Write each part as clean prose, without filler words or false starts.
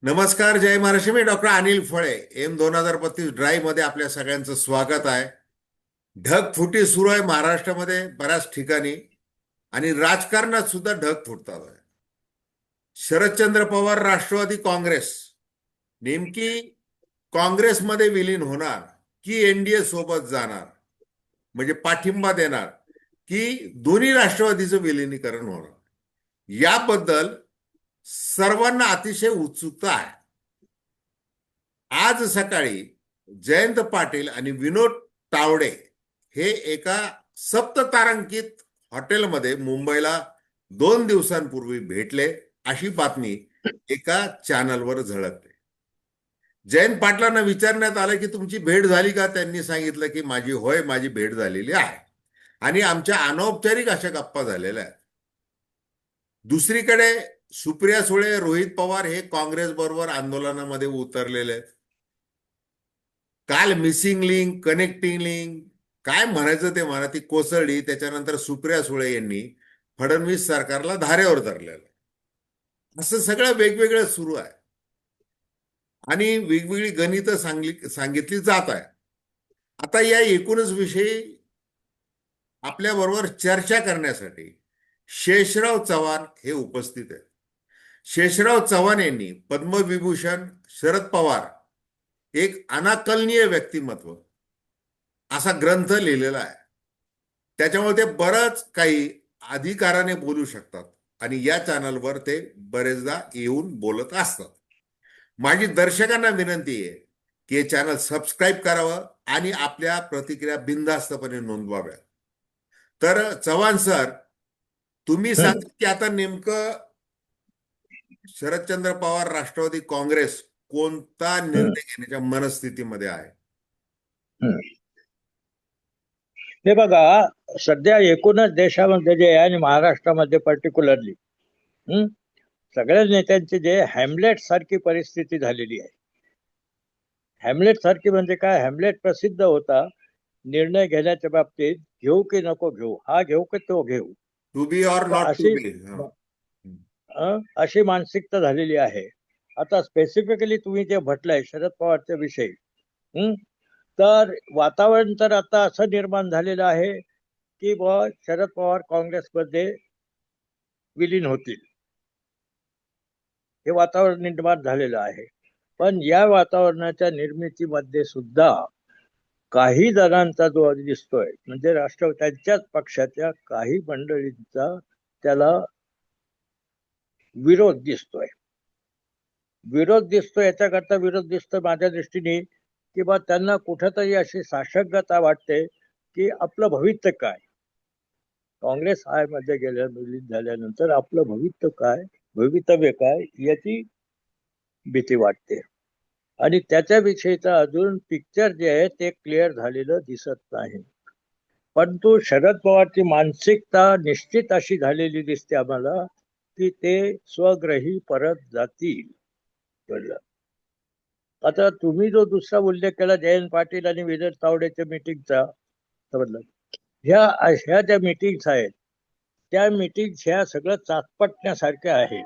नमस्कार, जय महाराष्ट्र. मी डॉक्टर अनिल फळे. M 2035 drive मध्ये आपल्या सगळ्यांचं स्वागत आहे. ढगफुटी सुरू आहे महाराष्ट्रामध्ये बऱ्याच ठिकाणी आणि राजकारणात सुद्धा ढग फुटतात आहे. शरदचंद्र पवार राष्ट्रवादी काँग्रेस नेमकी काँग्रेसमध्ये विलीन होणार की एनडीए सोबत जाणार, म्हणजे पाठिंबा देणार की दोन्ही राष्ट्रवादीचं विलिनीकरण होणार, याबद्दल सर्वांना अतिशय उत्सुकता आहे. आज सकाळी जयंत पाटील आणि विनोद तावडे हे एका सप्ततारांकित हॉटेलमध्ये मुंबईला 2 दिवसांपूर्वी भेटले, अशी बातमी एका चॅनलवर झळकते. जयंत पाटलांना विचारण्यात आलं की तुमची भेट झाली का? त्यांनी सांगितलं की माझी भेट झालेली आहे आणि आमच्या अनौपचारिक अशा गप्पा झालेल्या आहेत. दुसरीकडे सुप्रिया सुळे, रोहित पवार हे काँग्रेस बरोबर आंदोलनामध्ये उतरलेले आहेत. काल मिसिंग लिंक, कनेक्टिंग लिंक काय म्हणायचं ते म्हणा, ती कोसळली. त्याच्यानंतर सुप्रिया सुळे यांनी फडणवीस सरकारला धारेवर धरलेलं. असं सगळं वेगवेगळं सुरू आहे आणि वेगवेगळी गणितं सांगितली जात आहे. आता या एकूणच विषयी आपल्याबरोबर चर्चा करण्यासाठी शेषराव चव्हाण हे उपस्थित आहेत. शेषराव चव्हाण यांनी पद्मविभूषण, शरद पवार एक अनाकलनीय व्यक्तिमत्व असा ग्रंथ लिहिलेला आहे. त्याच्यामुळे ते बरंच काही अधिकाराने बोलू शकतात आणि या चॅनलवर ते बरेचदा येऊन बोलत असतात. माझी दर्शकांना विनंती आहे की हे चॅनल सबस्क्राईब करावं आणि आपल्या प्रतिक्रिया बिनधास्तपणे नोंदवाव्या. तर चव्हाण सर, तुम्ही सांगा की आता नेमकं शरदचंद्र पवार राष्ट्रवादी काँग्रेस कोणता निर्णय घेण्याच्या मनस्थितीमध्ये आहे? हे बघा, सध्या एकूणच देशामध्ये जे आहे आणि महाराष्ट्रामध्ये पर्टिक्युलरली सगळ्या नेत्यांची जे हॅमलेट सारखी परिस्थिती झालेली आहे. हॅमलेट सारखी म्हणजे काय? हॅमलेट प्रसिद्ध होता निर्णय घेण्याच्या बाबतीत, घेऊ की नको घेऊ, हा घेऊ की तो घेऊ, टू बी ऑर तर नॉट टू अशी बी. अशी मानसिकता झालेली आहे. आता स्पेसिफिकली तुम्ही जे म्हटलंय शरद पवारच्या विषयी, तर वातावरण तर आता असं निर्माण झालेलं आहे की शरद पवार काँग्रेसमध्ये विलीन होतील, हे वातावरण निर्माण झालेलं आहे. पण या वातावरणाच्या निर्मितीमध्ये सुद्धा काही जणांचा जो दिसतोय, म्हणजे त्यांच्याच पक्षाच्या काही मंडळींचा त्याला विरोध दिसतोय. याच्याकरता विरोध दिसतोय माझ्या दृष्टीने की बा त्यांना कुठेतरी अशी साशंकता वाटते की आपलं भविष्य काय, काँग्रेस मध्ये झाल्यानंतर आपलं भवितव्य काय याची भीती वाटते. आणि त्याच्याविषयीचं अजून पिक्चर जे आहे ते क्लिअर झालेलं दिसत नाही. परंतु शरद पवारची मानसिकता निश्चित अशी झालेली दिसते आम्हाला की ते स्वग्रही परत जातील. आता तुम्ही जो दुसरा उल्लेख केला जयंत पाटील आणि विनोद तावडेच्या मीटिंगचा, ह्या ज्या मीटिंग्स आहेत त्या मीटिंग्स ह्या सगळं चाचपटण्यासारख्या आहे.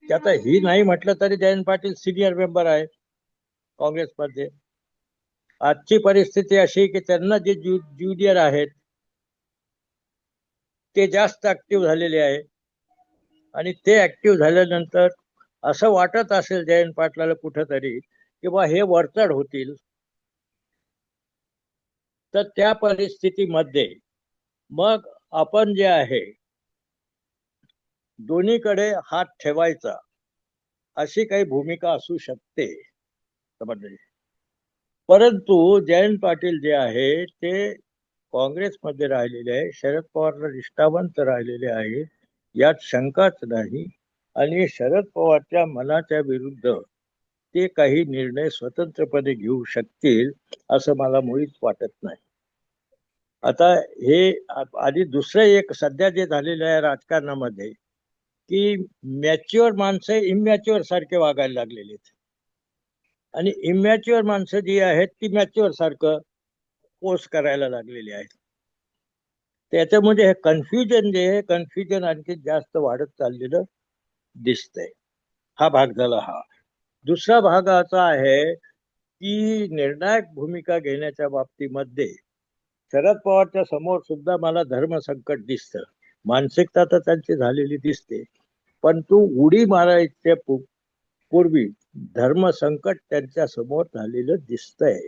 आता ही नाही म्हटलं तरी जयंत पाटील सिनियर मेंबर आहे काँग्रेसमध्ये. आजची परिस्थिती अशी की त्यांना जे ज्युनियर आहेत ते जास्त ऍक्टिव्ह झालेले आहे आणि ते ऍक्टिव्ह झाल्यानंतर असं वाटत असेल जयंत पाटलाला कुठंतरी की बा हे वरचढ होतील. तर त्या परिस्थितीमध्ये मग आपण जे आहे दोन्हीकडे हात ठेवायचा अशी काही भूमिका असू शकते. परंतु जयंत पाटील जे आहे ते काँग्रेसमध्ये राहिलेले आहे, शरद पवारला निष्ठावंत राहिलेले आहे, यात शंकाच नाही. आणि शरद पवारच्या मनाच्या विरुद्ध ते काही निर्णय स्वतंत्रपणे घेऊ शकतील असं मला मुळीच वाटत नाही. आता हे आधी दुसरं एक सध्या जे झालेलं आहे राजकारणामध्ये की मॅच्युअर माणसं इमॅच्युअर सारखे वागायला लागलेले आहेत आणि इमॅच्युअर माणसं जी आहेत ती मॅच्युअर सारखं पोस्ट करायला लागलेली आहेत. त्याच्यामध्ये हे कन्फ्युजन जे आहे, कन्फ्युजन आणखी जास्त वाढत चाललेलं दिसतंय. हा भाग झाला हा. दुसरा भाग असा आहे की निर्णायक भूमिका घेण्याच्या बाबतीमध्ये शरद पवारच्या समोर सुद्धा मला धर्मसंकट दिसतं. मानसिकता तर त्यांची झालेली दिसते, पण तू उडी मारायच्या पूर्वी धर्मसंकट त्यांच्या समोर झालेलं दिसतंय.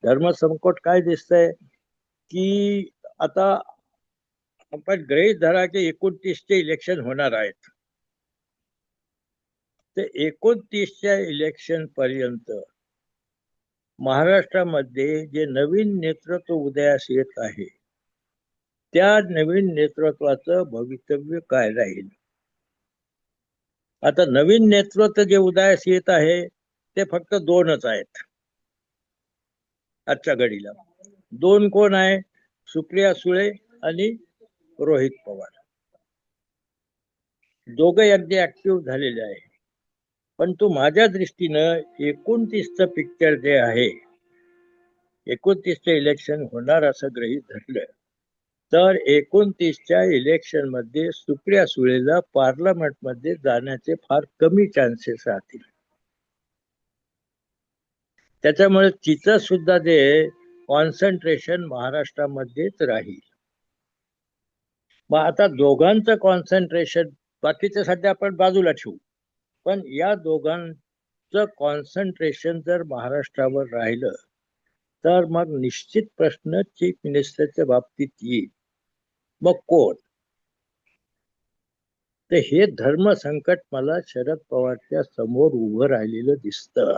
धर्मसंकट काय दिसतंय की आता आपण गृहीत धरा की 29चे इलेक्शन होणार आहेत. ते 29च्या इलेक्शन पर्यंत महाराष्ट्रामध्ये जे नवीन नेतृत्व उदयास येत आहे त्या नवीन नेतृत्वाचं भवितव्य काय राहील. आता नवीन नेतृत्व जे उदयास येत आहे ते फक्त दोनच आहेत आजच्या घडीला. दोन कोण आहे? सुप्रिया सुळे आणि रोहित पवार. दोघे अगदी ऍक्टिव्ह झालेले आहे. पण तो माझ्या दृष्टीनं 29चं पिक्चर जे आहे, 29चे इलेक्शन होणार असं गृहीत धरलं तर 29च्या इलेक्शन मध्ये सुप्रिया सुळेला पार्लमेंटमध्ये जाण्याचे फार कमी चान्सेस राहतील. त्याच्यामुळे तिचं सुद्धा जे कॉन्सन्ट्रेशन महाराष्ट्रामध्येच राहील. मग आता दोघांचं कॉन्सन्ट्रेशन बाकीचं सध्या आपण बाजूला ठेवू, पण या दोघांचं कॉन्सन्ट्रेशन जर महाराष्ट्रावर राहिलं तर मग निश्चित प्रश्न चीफ मिनिस्टरच्या बाबतीत येईल. मग कोण? तर हे धर्म संकट मला शरद पवारच्या समोर उभं राहिलेलं दिसतं.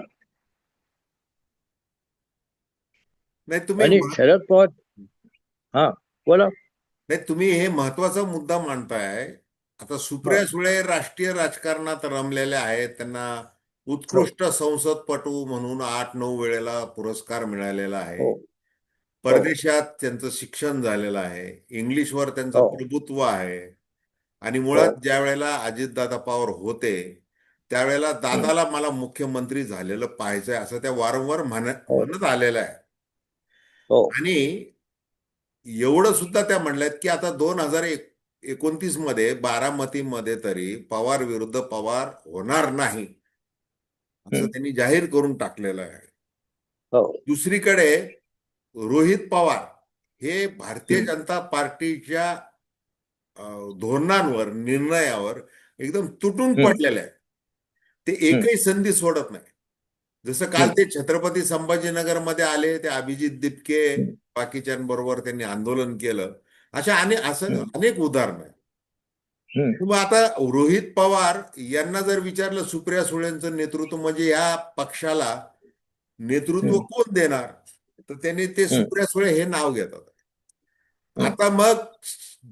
नाही तुम्ही आणि शरद पवार, हा बोला. नाही तुम्ही हे महत्वाचा मुद्दा मांडताय. आता हा, सुप्रिया सुळे राष्ट्रीय राजकारणात रमलेल्या आहेत. त्यांना हो उत्कृष्ट संसदपटू म्हणून 8-9 वेळेला पुरस्कार मिळालेला हो आहे. हो परदेशात त्यांचं शिक्षण झालेलं आहे. इंग्लिशवर त्यांचं हो प्रभुत्व आहे. आणि हो. मुळात ज्या वेळेला अजितदादा पवार होते त्यावेळेला हम्म, दादाला मला मुख्यमंत्री झालेलं पाहायचंय असं त्या वारंवार हो म्हणत आलेलं आहे. हो. आणि एवढं सुद्धा त्या म्हणल्यात की आता 2029 मध्ये बारामतीमध्ये तरी पवार विरुद्ध पवार होणार नाही असं हम्म, त्यांनी जाहीर करून टाकलेलं आहे. हो. दुसरीकडे रोहित पवार हे भारतीय हम्म, जनता पार्टीच्या अ, धोरणांवर निर्णयावर एकदम तुटून हम्म, पडलेले आहे. ते हम्म, एकही संधी सोडत नाही. जसं काल हम्म, ते छत्रपती संभाजीनगरमध्ये आले, ते अभिजित दिपके हम्म, बाकीच्यांबरोबर त्यांनी आंदोलन केलं. असं हम्म, अनेक उदाहरणं आहेत. हम्म, मग आता रोहित पवार यांना जर विचारलं सुप्रिया सुळेंचं नेतृत्व म्हणजे या पक्षाला नेतृत्व हम्म, कोण देणार, तर त्यांनी ते हम्म, सुप्रिया सुळे हे नाव घेतात. हम्म, आता मग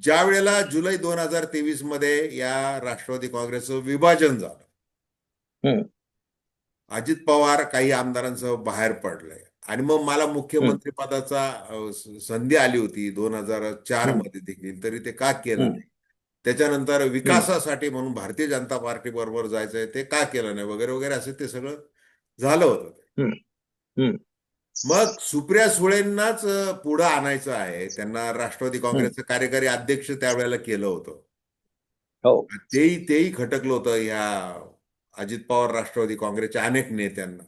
ज्या वेळेला जुलै 2023 मध्ये या राष्ट्रवादी काँग्रेसचं विभाजन झालं, हम्म, अजित पवार काही आमदारांसह बाहेर पडले आणि मग मला हम्म, मुख्यमंत्री पदाचा संधी आली होती 2004 हम्म, मध्ये देखील, तरी ते का केलं हम्म, नाही. त्याच्यानंतर हम्म, विकासासाठी म्हणून भारतीय जनता पार्टी बरोबर जायचंय ते का केलं नाही वगैरे वगैरे असं ते सगळं झालं होतं. हम्म, हम्म, मग सुप्रिया सुळेंनाच पुढं आणायचं आहे. त्यांना राष्ट्रवादी हम्म, काँग्रेसचं कार्यकारी अध्यक्ष त्यावेळेला केलं होतं. हो. तेही खटकलं होतं या अजित पवार राष्ट्रवादी काँग्रेसच्या अनेक नेत्यांना.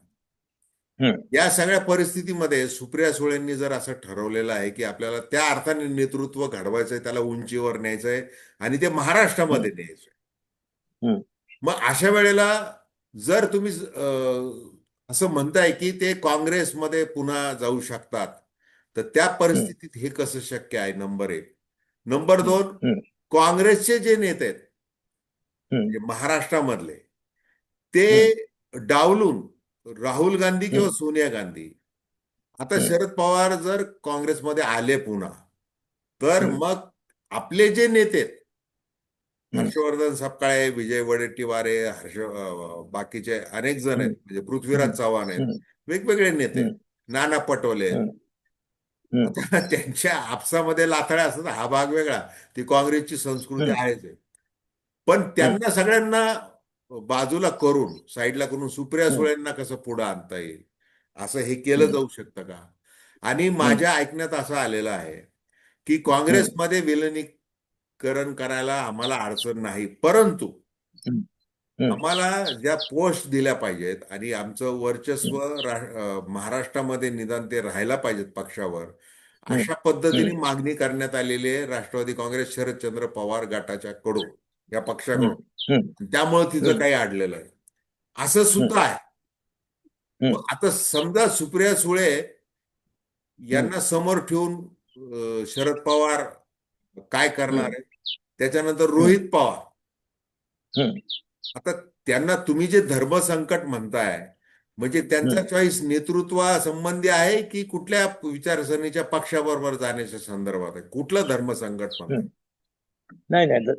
हम्म, या सगळ्या परिस्थितीमध्ये सुप्रिया सुळेंनी जर असं ठरवलेलं आहे की आपल्याला त्या अर्थाने नेतृत्व घडवायचंय, त्याला उंचीवर न्यायचंय आणि ते हम्म, महाराष्ट्रामध्ये न्यायचंय. हम्म, मग अशा वेळेला जर तुम्ही असं म्हणताय की ते काँग्रेसमध्ये पुन्हा जाऊ शकतात, तर त्या हम्म, परिस्थितीत हे कसं शक्य आहे? नंबर एक. नंबर हम्म, दोन, हम्म, काँग्रेसचे जे नेते आहेत हम्म, म्हणजे महाराष्ट्रामधले, हम्म, ते डावलून राहुल गांधी किंवा हम्म, सोनिया गांधी, आता हम्म, शरद पवार जर काँग्रेसमध्ये आले पुन्हा, तर हम्म, मग आपले जे नेते आहेत, हम्म, हर्षवर्धन सपकाळे, विजय वडेट्टीवारे, बाकीचे अनेक जण आहेत, हम्म, म्हणजे पृथ्वीराज हम्म, चव्हाण आहेत, हम्म, वेगवेगळे नेते आहेत, हम्म, नाना पटोले आहेत. हम्म, हम्म, आता त्यांच्या आपसामध्ये लाथाळ्या असतात, हा भाग वेगळा. ती काँग्रेसची संस्कृती हम्म, आहेच आहे. पण हम्म, त्यांना सगळ्यांना बाजूला करून, साईडला करून सुप्रिया हम्म, सुळेंना कसं पुढे आणता येईल, असं हे केलं हम्म, जाऊ शकतं का? आणि हम्म, माझ्या ऐकण्यात असं आलेलं आहे की हम्म, काँग्रेसमध्ये विलिनीकरण करायला आम्हाला अडचण नाही, परंतु हम्म, आम्हाला ज्या पोस्ट दिल्या पाहिजेत आणि आमचं वर्चस्व महाराष्ट्रामध्ये निदान ते राहायला पाहिजेत पक्षावर, हम्म, अशा पद्धतीने हम्म, मागणी करण्यात आलेली आहे राष्ट्रवादी काँग्रेस शरदचंद्र पवार गटाच्या कडून, या हम्म, पक्षाकडून. हम्म, त्यामुळे तिचं हम्म, काही अडलेलं आहे असं हम्म, सुद्धा आहे. हम्म, मग आता समजा सुप्रिया सुळे हम्म, यांना समोर ठेवून शरद पवार काय करणार हम्म, आहे, त्याच्यानंतर हम्म, रोहित पवार. हम्म, आता त्यांना तुम्ही जे धर्मसंकट म्हणताय, म्हणजे त्यांचा हम्म. चॉईस नेतृत्वा संबंधी आहे की कुठल्या विचारसरणीच्या पक्षाबरोबर जाण्याच्या संदर्भात आहे? कुठलं धर्मसंकट म्हणताय? हम्म. नाही नाही,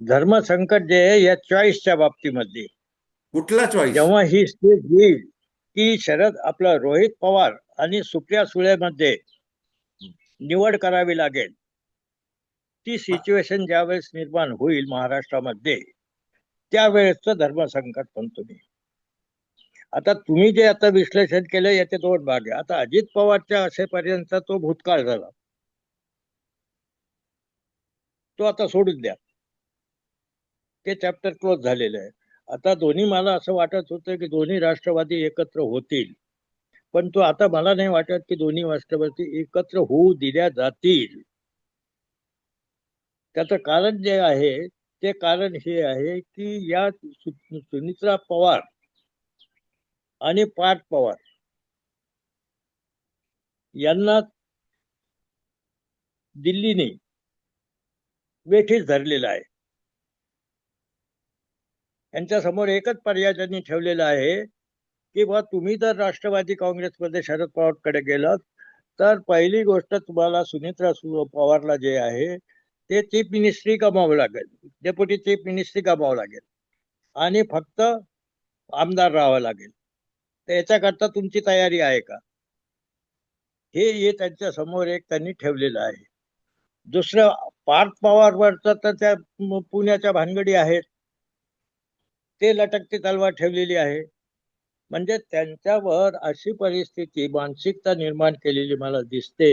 धर्म संकट जे आहे या चॉईसच्या बाबतीमध्ये, कुठला चॉईस? जेव्हा ही स्टेज येईल की आपला रोहित पवार आणि सुप्रिया सुळेमध्ये निवड करावी लागेल, ती सिच्युएशन ज्यावेळेस निर्माण होईल महाराष्ट्रामध्ये, त्यावेळेसचं धर्मसंकट म्हणतो मी. आता तुम्ही जे आता विश्लेषण केलं याचे दोन भाग आहे. आता अजित पवारच्या असेपर्यंत तो भूतकाळ झाला, तो आता सोडून द्या, ते चॅप्टर क्लोज झालेलं आहे. आता दोन्ही, मला असं वाटत होतं की दोन्ही राष्ट्रवादी एकत्र होतील, पण तो आता मला नाही वाटत की दोन्ही राष्ट्रवादी एकत्र होऊ दिल्या जातील. त्याचं कारण जे आहे, ते कारण हे आहे की या सुनित्रा पवार आणि पार्थ पवार यांना दिल्लीने वेठीस धरलेला आहे. यांच्या समोर एकच पर्याय त्यांनी ठेवलेला आहे की बा तुम्ही जर राष्ट्रवादी काँग्रेसमध्ये शरद पवारकडे गेलात, तर पहिली गोष्ट तुम्हाला सुनित्रा पवारला जे आहे ते चीफ मिनिस्ट्री गमावं लागेल, डेप्युटी चीफ मिनिस्ट्री गमावं लागेल, आणि फक्त आमदार राहावं लागेल. तर याच्याकरता तुमची तयारी आहे का, हे त्यांच्या समोर एक त्यांनी ठेवलेलं आहे. दुसरं, पार्थ पवारवरचं तर त्या पुण्याच्या भानगडी आहेत, ते लटकती तलवार ठेवलेली आहे. म्हणजे त्यांच्यावर अशी परिस्थिती, मानसिकता निर्माण केलेली मला दिसते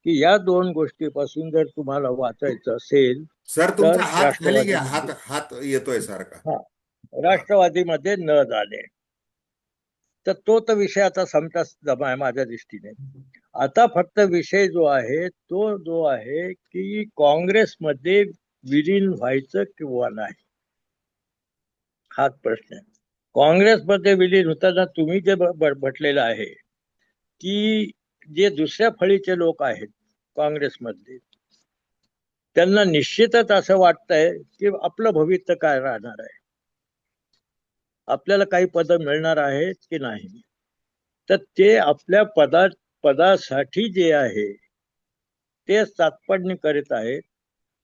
की या दोन गोष्टीपासून जर तुम्हाला वाचायचं असेल सर, तर तुमचा हात खाली घ्या. राष्ट्रवादीमध्ये, हात हात येतोय सारखा. हा, हा. राष्ट्रवादीमध्ये न जाणे, तर तो तर विषय आता संपताच जमा आहे माझ्या दृष्टीने. आता फक्त विषय जो आहे तो जो आहे की काँग्रेसमध्ये विलीन व्हायचं किंवा नाही, हाच प्रश्न आहे. काँग्रेसमध्ये विलीन होताना तुम्ही जे म्हटलेलं आहे की जे दुसऱ्या फळीचे लोक आहेत काँग्रेसमधले, त्यांना निश्चितच असं वाटतंय की आपलं भविष्य काय राहणार आहे, आपल्याला काही पद मिळणार आहेत की नाही. तर ते आपल्या पदासाठी जे आहे ते सातपडणी करीत आहेत,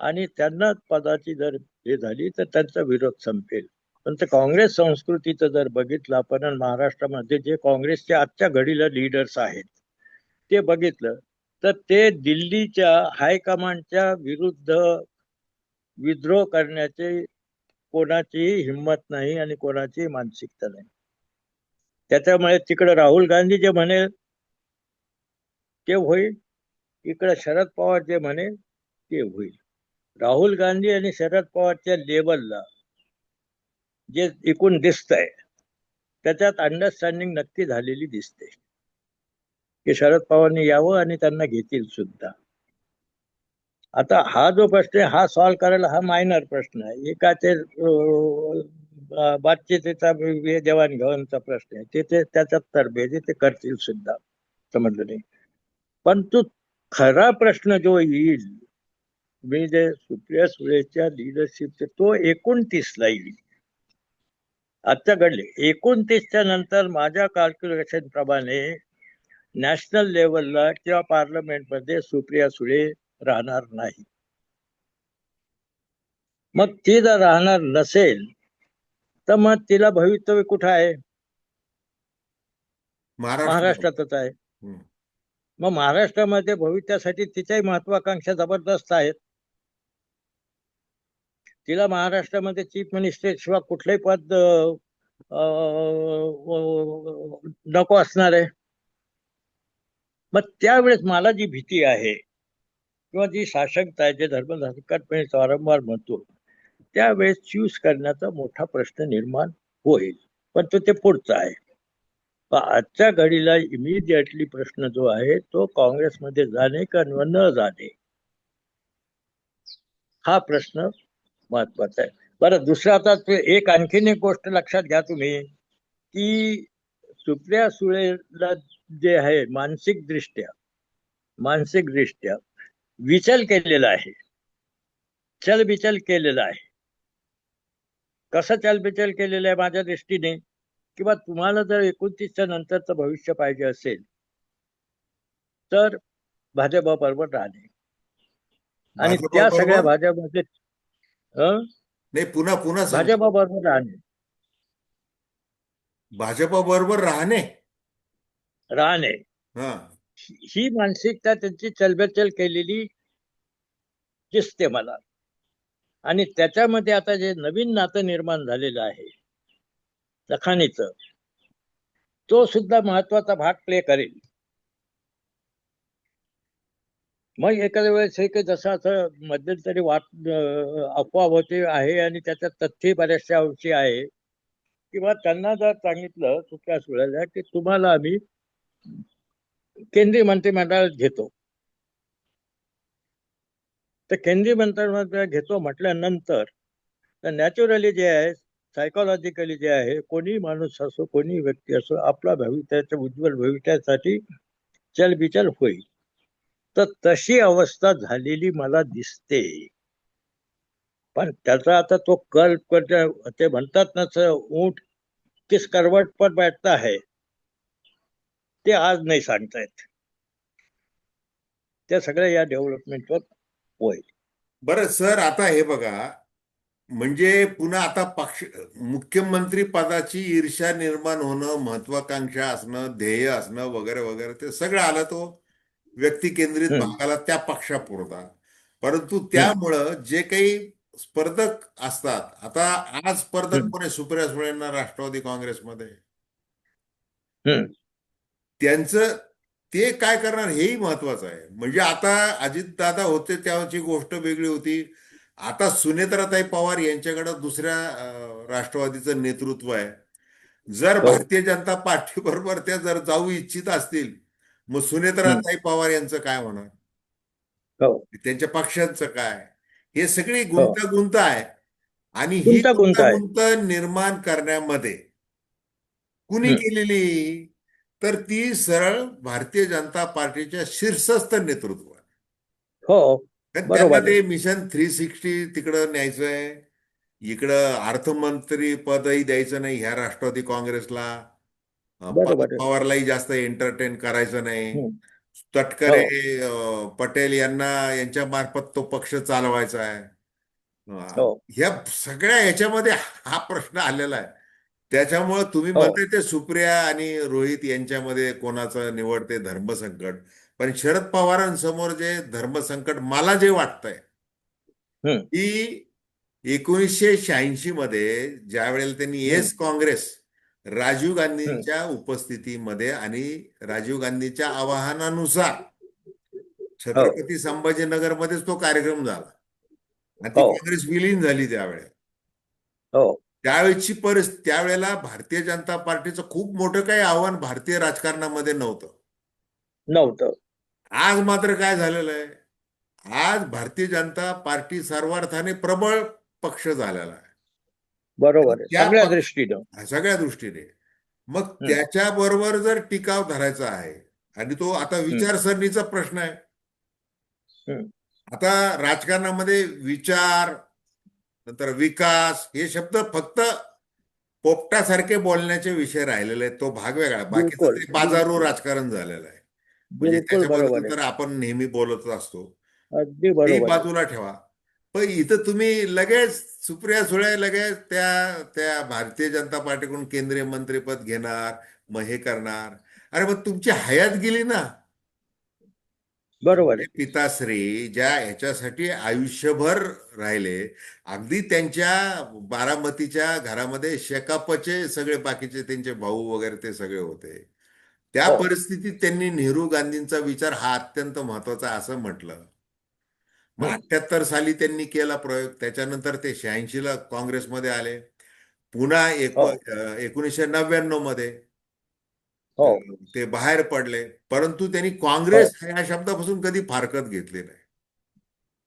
आणि त्यांना पदाची जर हे झाली तर त्यांचा विरोध संपेल. पण ते काँग्रेस संस्कृतीचं जर बघितलं आपण, महाराष्ट्रामध्ये जे काँग्रेसचे आजच्या घडीला लीडर्स आहेत ते बघितलं, तर ते दिल्लीच्या हायकमांडच्या विरुद्ध विद्रोह करण्याचे कोणाची हिंमत नाही आणि कोणाची मानसिकता नाही. त्याच्यामुळे तिकडे राहुल गांधी जे म्हणेल ते होईल, इकडे शरद पवार जे म्हणेल ते होईल. राहुल गांधी आणि शरद पवारच्या लेवलला जे एकूण दिसतंय त्याच्यात अंडरस्टँडिंग नक्की झालेली दिसते की शरद पवारने यावं आणि त्यांना घेतील सुद्धा. आता हा जो प्रश्न आहे हा सॉल्व्ह करायला हा मायनर प्रश्न आहे, एका ते बातचीतीचा देवाणघेवाणचा प्रश्न आहे, ते त्याच्यात तरबेजी ते करतील सुद्धा, समजलं नाही. पण तो खरा प्रश्न जो येईल, मी जे सुप्रिया सुळेच्या लिडरशिपचे, तो 29ला येईल. आजच्या घडले 29च्या नंतर माझ्या कॅल्क्युलेशन प्रमाणे नॅशनल लेवलला किंवा पार्लमेंटमध्ये सुप्रिया सुळे राहणार नाही. मग ती जर राहणार नसेल तर मग तिला भवितव्य कुठं आहे? महाराष्ट्रामध्ये. महाराष्ट्रातच आहे. हम्म. मग महाराष्ट्रामध्ये भविष्यासाठी तिच्याही महत्वाकांक्षा जबरदस्त आहेत. तिला महाराष्ट्रामध्ये चीफ मिनिस्टर शिवाय कुठलंही पद नको असणार आहे. मग त्यावेळेस मला जी भीती आहे किंवा जी साशंकता आहे, जे धर्मधार्मिकांपणे वारंवार म्हणतो, त्यावेळेस चूज करण्याचा मोठा प्रश्न निर्माण होईल. पण तो ते पुढचा आहे. पण आजच्या घडीला इमिडिएटली प्रश्न जो आहे तो काँग्रेसमध्ये जाणे का न जाणे, हा प्रश्न महत्वाचा आहे. बरं, दुसरं आता एक आणखीन एक गोष्ट लक्षात घ्या तुम्ही, की सुप्रिया सुळेला जे आहे मानसिक दृष्ट्या विचल केलेला आहे, चलबिचल केलेला आहे. कसं चलबिचल केलेलं आहे माझ्या दृष्टीने, किंवा तुम्हाला जर 29च्या नंतरचं भविष्य पाहिजे असेल तर भाजपबरोबर राहणे आणि भाजप त्या सगळ्या बरोबर भाजपमध्ये नाही, पुन्हा पुन्हा सांग. भाजपबरोबर भाजप बरोबर राहणे हा. ही मानसिकता त्यांची चलबिचल केलेली दिसते मला. आणि त्याच्यामध्ये आता जे नवीन नातं निर्माण झालेलं आहे लखानीचं, तो सुद्धा महत्वाचा भाग प्ले करेल. मग एखाद्या वेळेस हे जसं असं मध्यंतरी अफवा होते आहे आणि त्याच्यात तथ्य बऱ्याचशा अंशी आहे, किंवा त्यांना जर सांगितलं सुप्रिया सुळेला की तुम्हाला आम्ही केंद्रीय मंत्रिमंडळात घेतो, तर केंद्रीय मंत्रिमंडळात घेतो म्हटल्यानंतर तर नॅचरली जे आहे, सायकोलॉजिकली जे आहे, कोणी माणूस असो कोणी व्यक्ती असो आपला भविष्याच्या उज्ज्वल भविष्यासाठी चलबिचल होईल. तर तशी अवस्था झालेली मला दिसते. पण त्याचा आता तो ते म्हणतात ना, ऊंट किस करवट पर बैठता है, ते आज नाही सांगतायत. त्या सगळ्या या डेव्हलपमेंटवर होईल. बरं सर, आता हे बघा, म्हणजे पुन्हा आता मुख्यमंत्री पदाची ईर्ष्या निर्माण होणं, महत्वाकांक्षा असणं, ध्येय असणं वगैरे वगैरे, ते सगळं आलं तो व्यक्ती केंद्रित हम्म, भागाला त्या पक्षापुरता. परंतु हम्म, त्यामुळं जे काही स्पर्धक असतात, आता आज स्पर्धक हम्म, कोणी सुप्रिया सुळेंना राष्ट्रवादी काँग्रेसमध्ये, हम्म. त्यांचं ते काय करणार हेही महत्वाचं आहे. म्हणजे आता अजितदादा होते त्याची गोष्ट वेगळी होती. आता सुनेत्राताई पवार यांच्याकडे दुसऱ्या राष्ट्रवादीचं नेतृत्व आहे. जर हो. भारतीय जनता पार्टी बरोबर त्या जर जाऊ इच्छित असतील, मग हम्म, सुनेत्राताई पवार यांचं काय होणार, हो. त्यांच्या पक्षांचं काय, हे सगळी हो. गुंतागुंत आहे. आणि ही गुंतागुंत आहे. गुंतागुंत निर्माण करण्यामध्ये कुणी हम्म. केलेली, तर ती सरळ भारतीय जनता पार्टीच्या शीर्षस्थ नेतृत्व आहे. हो. कारण त्यांना बरोबर आहे. ते मिशन 360 तिकडं न्यायचंय, इकडं अर्थमंत्री पदही द्यायचं नाही ह्या राष्ट्रवादी काँग्रेसला. बरोबर आहे. पवारलाही जास्त एंटरटेन करायचं नाही. हम्म. तटकरे, हो. पटेल यांना यांच्या मार्फत तो पक्ष चालवायचा आहे. हो. ह्या सगळ्या ह्याच्यामध्ये हा प्रश्न आलेला आहे. त्याच्यामुळे तुम्ही हो. म्हणताय ते सुप्रिया आणि रोहित यांच्यामध्ये कोणाचं निवडते धर्मसंकट. पण शरद पवारांसमोर जे धर्मसंकट मला जे वाटतंय, हम्म. की 1986 मध्ये ज्या वेळेला त्यांनी हम्म. येस काँग्रेस राजीव हम्म. गांधींच्या उपस्थितीमध्ये आणि राजीव गांधींच्या आवाहनानुसार हो. छत्रपती संभाजीनगरमध्येच तो कार्यक्रम झाला आणि ती हो. काँग्रेस विलीन झाली त्यावेळेला. हो. त्यावेळेची त्यावेळेला भारतीय जनता पार्टीचं खूप मोठं काही आव्हान भारतीय राजकारणामध्ये नव्हतं. नव्हतं. आज मात्र काय झालेलं आहे, आज भारतीय जनता पार्टी सर्वार्थाने प्रबळ पक्ष झालेला आहे. आणि बरोबर आहे त्या सगळ्या पक्ष दृष्टीनं. सगळ्या दृष्टीने मग हम्म. त्याच्याबरोबर जर टिकाव धरायचा आहे, आणि तो आता हम्म. विचारसरणीचा प्रश्न आहे. हम्म. आता राजकारणामध्ये विचार, नंतर विकास हे शब्द फक्त पोपटासारखे बोलण्याचे विषय राहिलेले आहेत. तो भाग वेगळा, बाकीचं बिलकुल ते बाजारू बिलकुल राजकारण झालेलं आहे. म्हणजे बिलकुल त्याच्याबद्दल बरोबर आहे. तर आपण नेहमी बोलत असतो, अगदी ती बरोबर आहे. बाजूला ठेवा. पण इथं तुम्ही लगेच सुप्रिया सुळे लगेच त्या त्या भारतीय जनता पार्टीकडून केंद्रीय मंत्रीपद घेणार, मग हे करणार. अरे मग तुमची हयात गेली ना. बरोबर तुमचे आहे. पिताश्री ज्या ह्याच्यासाठी आयुष्यभर राहिले, अगदी त्यांच्या बारामतीच्या घरामध्ये शेकापचे सगळे बाकीचे त्यांचे भाऊ वगैरे ते सगळे होते. त्या हो. परिस्थितीत त्यांनी नेहरू गांधींचा विचार हा अत्यंत महत्वाचा असं म्हटलं. मग 78 साली त्यांनी केला प्रयोग, त्याच्यानंतर ते 86ला काँग्रेसमध्ये आले, पुन्हा हो 1999 मध्ये हो ते बाहेर पडले. परंतु त्यांनी हो काँग्रेस ह्या शब्दापासून कधी फारकत घेतली नाही.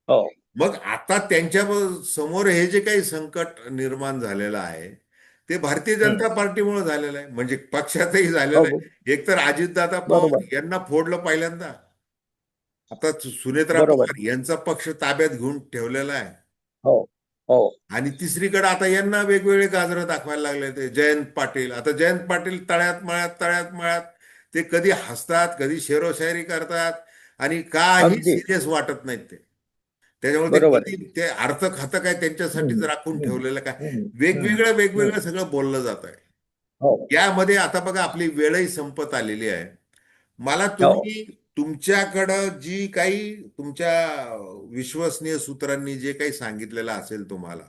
हो मग आता त्यांच्या समोर हे जे काही संकट निर्माण झालेलं आहे ते भारतीय हम्म. जनता पार्टीमुळे झालेलं आहे, म्हणजे पक्षातही झालेलं हो आहे. एकतर अजितदादा बरोबर पवार यांना फोडलं पहिल्यांदा, आता सुनेत्रा बरोबर पवार यांचा पक्ष ताब्यात घेऊन ठेवलेला आहे, हो हो आणि तिसरीकडे आता यांना वेगवेगळे गाजरं दाखवायला लागले. ते जयंत पाटील, आता जयंत पाटील तळ्यात मळ्यात तळ्यात मळ्यात, ते कधी हसतात कधी शेरोशायरी करतात आणि काही अगदी सिरियस वाटत नाहीत ते. त्याच्यामुळे ते बरोबर आहे. कधी ते अर्थ खातं काय त्यांच्यासाठीच हम्म, राखून हम्म, ठेवलेलं काय, हम्म, हम्म, वेगवेगळं हम्म. वेगवेगळं सगळं बोललं जात आहे. हो यामध्ये आता बघा आपली वेळही संपत आलेली आहे. मला हो तुम्ही तुमच्याकडं जी काही तुमच्या विश्वसनीय सूत्रांनी जे काही सांगितलेलं असेल तुम्हाला,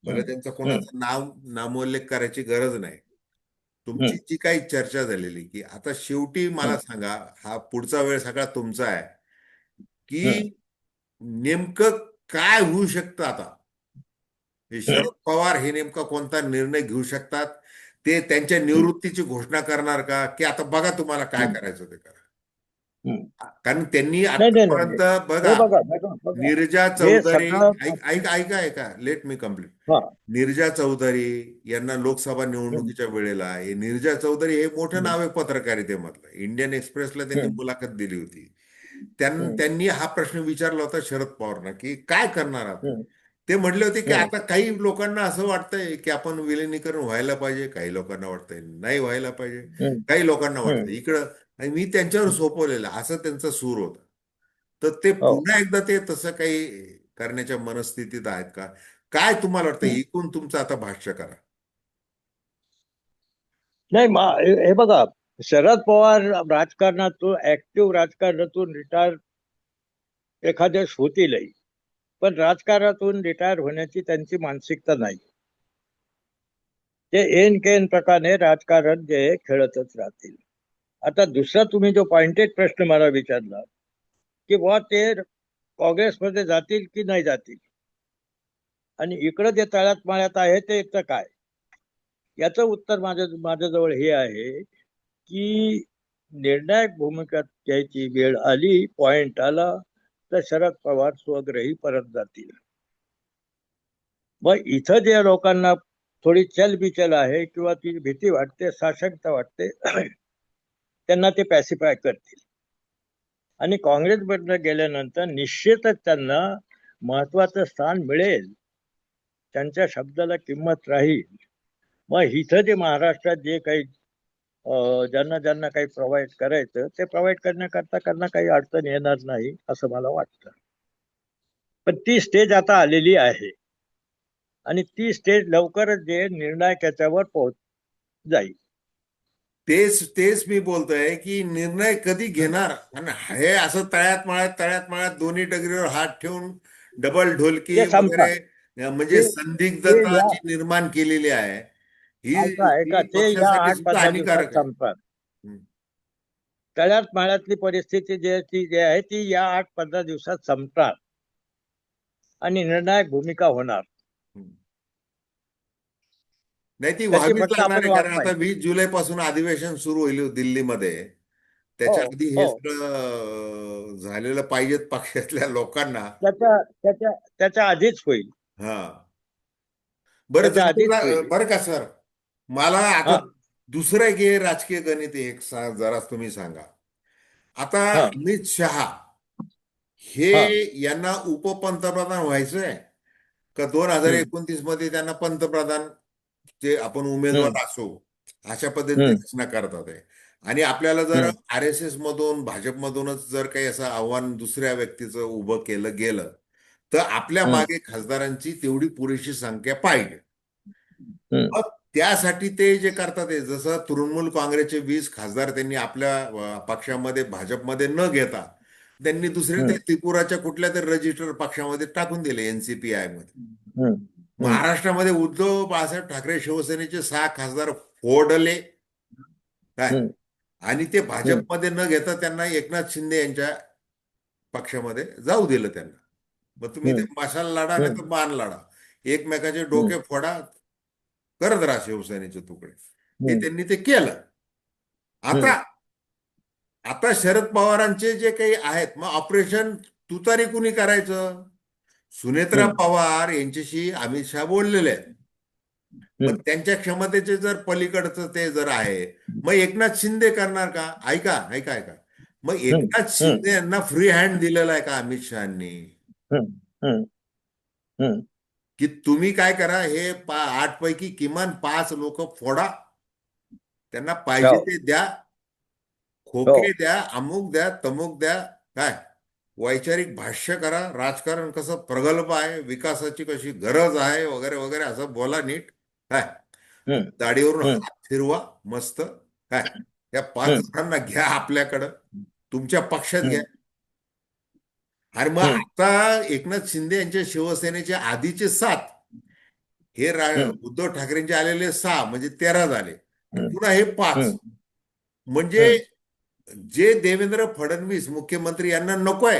मला हम्म, त्यांचं हम्म, कोणाचं नामोल्लेख करायची गरज नाही. तुमची हम्म, जी काही चर्चा झालेली, की आता शेवटी मला हम्म, सांगा, हा पुढचा वेळ सगळा तुमचा आहे, हम्म, की नेमकं काय होऊ शकतं आता. हे हम्म, शरद पवार हे नेमका कोणता निर्णय घेऊ शकतात, ते त्यांच्या निवृत्तीची घोषणा करणार का, की आता बघा तुम्हाला काय हम्म, करायचं ते करा. हम्म. कारण त्यांनी नाही नाही नाही आतापर्यंत हे बघा, बघा बघा बघा नीरजा हे चौधरी, सगळं ऐका लेट मी कम्प्लीट. हा नीरजा चौधरी यांना लोकसभा हम्म, निवडणुकीच्या वेळेला, हे नीरजा चौधरी हे मोठं हम्म, नाव आहे पत्रकारितेमधलं, इंडियन एक्सप्रेसला त्यांनी हम्म, मुलाखत दिली होती. हम्म, त्यांनी हा प्रश्न विचारला होता शरद पवारांना, की काय करणार आहात. हम्म, ते म्हटले होते की हम्म, आता काही लोकांना असं वाटतंय की आपण विलिनीकरण व्हायला पाहिजे, काही लोकांना वाटतंय नाही व्हायला पाहिजे, हम्म, काही लोकांना वाटतं हम्म, इकडं, आणि मी त्यांच्यावर सोपवलेलं असं त्यांचा सूर होता. तर ते हो पुन्हा एकदा ते तसं काही करण्याच्या मनस्थितीत आहेत का, काय तुम्हाला वाटतं, हम्म. एकूण तुमचं आता भाष्य करा. नाही हे बघा शरद पवार राजकारणातून ऍक्टिव्ह राजकारणातून रिटायर एखाद्याच होतीलही, पण राजकारणातून रिटायर होण्याची त्यांची मानसिकता नाही. ते ऐन केन प्रकारे राजकारण जे आहे, खेळतच राहतील. आता दुसरा तुम्ही जो पॉइंटेड प्रश्न मला विचारला, की बुवा ते काँग्रेसमध्ये जातील की नाही जातील, आणि इकडं जे तळ्यात माळ्यात आहे ते तर काय, याचं उत्तर माझ्याजवळ हे आहे की निर्णायक भूमिका घ्यायची वेळ आली, पॉइंट आला, तर शरद पवार स्वग्रही परत जातील. मग इथं जे लोकांना थोडी चलबिचल आहे किंवा ती भीती वाटते, साशंकता वाटते, त्यांना ते पॅसिफाय करतील. आणि काँग्रेसमधनं गेल्यानंतर निश्चितच त्यांना महत्वाचं स्थान मिळेल, त्यांच्या शब्दाला किंमत राहील. मग इथं जे महाराष्ट्रात जे काही ज्यांना ज्यांना काही प्रोव्हाइड करायचं ते प्रोव्हाइड करण्याकरता त्यांना काही अडचण येणार नाही असं मला वाटतं. पण ती स्टेज आता आलेली आहे, आणि ती स्टेज लवकरच जे निर्णायक याच्यावर पोहोच जाईल. तेच तेच मी बोलतोय की निर्णय कधी घेणार, आणि हे असं तळ्यात मळ्यात दोन्ही डगरीवर हात ठेवून डबल ढोलकी ते वगैरे, संपणार. म्हणजे ते ते संदिग्धता या जी निर्माण केलेली आहे, ही ऐका ऐका ही ते या पक्षासाठी आठ सुद्धा 15 दिवसात हानिकारक आहे. संपणार. हम्म. तळ्यात माळ्यातली परिस्थिती जी आहे ती या 8-15 दिवसात संपणार, आणि निर्णायक भूमिका होणार. हम्म. नाही, ती त्याची व्हावीच फक्त लागणार आपण आहे, वाट कारण आता पाहिजे. 20 जुलै पासून अधिवेशन सुरू होईल दिल्लीमध्ये. हो त्याच्या आधी हे हो सगळं झालेलं पाहिजेत पक्षातल्या लोकांना. त्याच्या त्याच्या त्याच्या आधीच होईल. हा, बरं त्याच्या आधीच तुमचं होईल. बरं का सर, मला आता हा दुसरं एक हे राजकीय गणित एक जरा तुम्ही सांगा. आता हा अमित शहा हे, हा यांना उपपंतप्रधान व्हायचंय का 2029 मध्ये त्यांना पंतप्रधान, जे आपण हम्म उमेदवार असू, अशा पद्धतीने हम्म रचना करतात आहे. आणि आपल्याला जर हम्म आर एस एस मधून भाजपमधूनच जर काही असं आव्हान दुसऱ्या व्यक्तीचं उभं केलं गेलं, तर आपल्या हम्म मागे खासदारांची तेवढी पुरेशी संख्या पाहिजे. हम्म मग त्यासाठी ते जे करतात आहे, जसं तृणमूल काँग्रेसचे 20 खासदार त्यांनी आपल्या पक्षामध्ये भाजपमध्ये न घेता त्यांनी दुसरे ते हम्म त्रिपुराच्या कुठल्या तरी रजिस्टर पक्षामध्ये टाकून दिले, एनसीपीआय मध्ये. हम्म हम्म महाराष्ट्रामध्ये उद्धव बाळासाहेब ठाकरे शिवसेनेचे 6 खासदार फोडले काय, हम्म आणि ते हम्म भाजपमध्ये न घेता त्यांना एकनाथ शिंदे यांच्या पक्षामध्ये जाऊ दिलं त्यांना. मग तुम्ही ते मशाल लढा नाही तर बाण लढा, एकमेकाचे डोके फोडा, करत राहा शिवसेनेचे तुकडे. हे त्यांनी ते केलं. आता आता शरद पवारांचे जे काही आहेत, मग ऑपरेशन तुतारी कुणी करायचं? सुनेत्रा पवार यांच्याशी अमित शहा बोललेले आहेत. पण त्यांच्या क्षमतेचे जर पलीकडचं ते जर आहे, मग एकनाथ शिंदे करणार का? ऐका ऐका ऐका, मग एकनाथ शिंदे यांना फ्री हँड दिलेला आहे का अमित शहानी? की तुम्ही काय करा, हे 8 पैकी किमान 5 लोक फोडा, त्यांना पाहिजे ते द्या, खोके द्या, अमुक द्या, तमुक द्या, काय वैचारिक भाष्य करा, राजकारण कसं प्रगल्भ आहे, विकासाची कशी गरज आहे, वगैरे वगैरे असं बोला नीट. काय दाढीवरून हात फिरवा मस्त. काय या 5 जणांना घ्या आपल्याकडं, तुमच्या पक्षात घ्या. आणि मग आता एकनाथ शिंदे यांच्या शिवसेनेचे आधीचे 7, हे उद्धव ठाकरेंचे आलेले 6, म्हणजे 13 झाले. आणि पुन्हा हे 5, म्हणजे जे देवेंद्र फडणवीस मुख्यमंत्री यांना नकोय,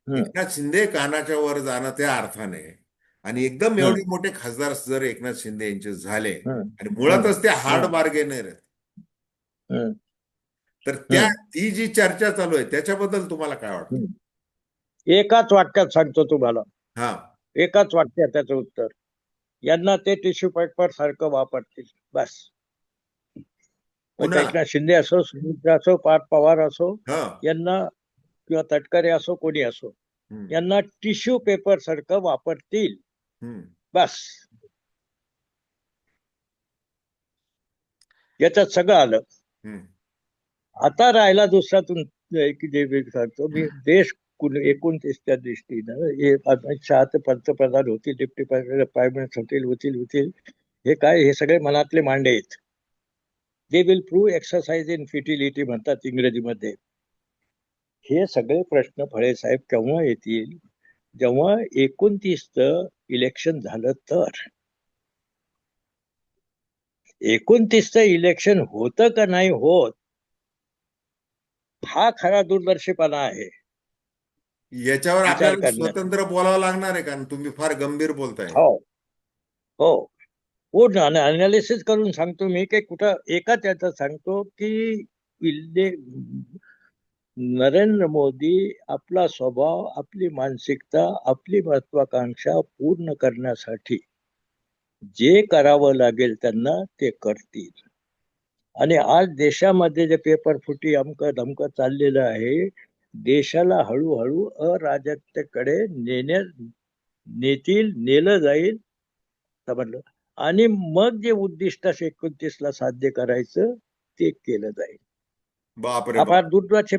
एकनाथ शिंदे कानाच्या वर जाणं त्या अर्थाने. आणि एकदम एवढे मोठे खासदार जर एकनाथ शिंदे यांचे झाले, आणि मुळातच ते हार्ड बार्गेनर आहेत, तर ती जी चर्चा चालू आहे त्याच्याबद्दल तुम्हाला काय वाटतं? एकाच वाक्यात सांगतो तुम्हाला, हा, एकाच वाक्यात त्याचं उत्तर. यांना ते टिश्यू पेपर सारखं वापरतील बस. पुन्हा एकनाथ शिंदे असो, सुमित्रा असो, पार्थ पवार असो, हा, यांना किंवा तटकरे असो, कोणी असो, यांना टिश्यू पेपर सारखं वापरतील बस. याच्यात सगळं आलं. आता राहिला दुसरा जे सांगतो मी, देश 29च्या दृष्टीनं हे अमित शहा ते पंतप्रधान होतील, डिप्टी प्राईम मिनिस्टर होतील, हे काय, हे सगळे मनातले मांडे आहेत. They will prove exercise in futility म्हणतात इंग्रजीमध्ये. हे सगळे प्रश्न फळे साहेब केव्हा येतील? जेव्हा 29चं इलेक्शन झालं तर. 29चं इलेक्शन होतं का नाही होत, हा खरा दूरदर्शीपणा आहे. याच्यावर विचार आपल्याला करण्यात. स्वतंत्र बोलावं लागणार आहे, कारण तुम्ही फार गंभीर बोलताय. हो हो हो, अनालिसिस करून सांगतो मी, की कुठं एकाच याचं सांगतो की नरेंद्र मोदी आपला स्वभाव, आपली मानसिकता, आपली महत्वाकांक्षा पूर्ण करण्यासाठी जे करावं लागेल त्यांना ते करतील. आणि आज देशामध्ये जे पेपर फुटी अमकं धमकं चाललेलं आहे, देशाला हळूहळू अराजकतेकडे नेलं जाईल, समजलं. आणि मग जे उद्दिष्ट 29ला साध्य करायचं ते केलं जाईल. बापरे हा बाप. फार दूरदर्शी,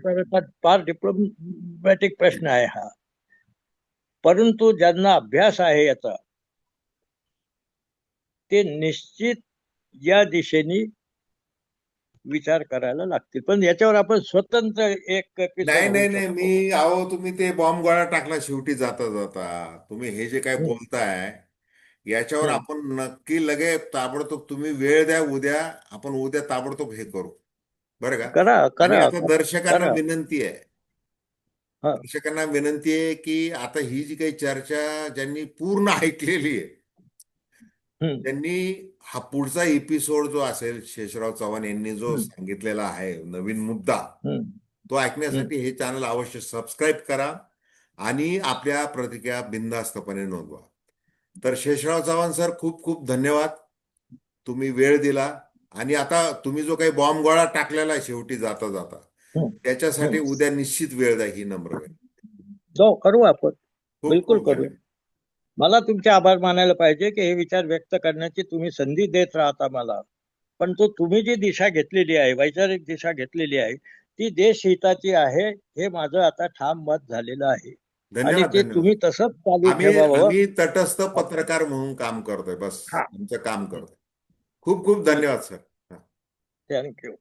फार डिप्लोमॅटिक प्रश्न आहे हा. परंतु ज्यांना अभ्यास आहे याचा, ते निश्चित या दिशेने विचार करायला लागतील. पण याच्यावर आपण स्वतंत्र एक एपिसोड नाही होऊ नाही नाही, शकतो. मी अहो तुम्ही ते बॉम्ब गोळा टाकला शेवटी जाता जाता. तुम्ही हे जे काय बोलताय याच्यावर आपण नक्की लगेच ताबडतोब, तुम्ही वेळ द्या, उद्या आपण उद्या ताबडतोब हे करू, बरं का? करा आणि करा आता दर्शकांना करा. विनंती आहे, हा. दर्शकांना विनंती आहे की आता ही जी काही चर्चा ज्यांनी पूर्ण ऐकलेली आहे, त्यांनी हा पुढचा एपिसोड जो असेल, शेषराव चव्हाण यांनी जो सांगितलेला आहे नवीन मुद्दा, तो ऐकण्यासाठी हे चॅनल अवश्य सबस्क्राईब करा आणि आपल्या प्रतिक्रिया बिनधास्तपणे नोंदवा. तर शेषराव चव्हाण सर, खूप खूप धन्यवाद, तुम्ही वेळ दिला. आणि आता तुम्ही जो काही बॉम्ब गोळा टाकलेला आहे शेवटी जाता जाता, त्याच्यासाठी उद्या निश्चित वेळ द्या, ही नम्र विनंती. जाऊ करू आपण, खूप बिलकुल खूप करू. धन्यवाद. मला तुमचे आभार मानायला पाहिजे की हे विचार व्यक्त करण्याची तुम्ही संधी देत राहता मला. पण तुम्ही जी दिशा घेतलेली आहे, वैचारिक दिशा घेतलेली आहे, ती देशहिताची आहे, हे माझं आता ठाम मत झालेलं आहे. आणि धन्यवाद ते धन्यवाद. तुम्ही तसंच चालू आम्ही ठेवावं. आम्ही तटस्थ पत्रकार म्हणून काम करतोय, बस हा, आमचं काम करतोय. खूप खूप धन्यवाद सर. थँक्यू.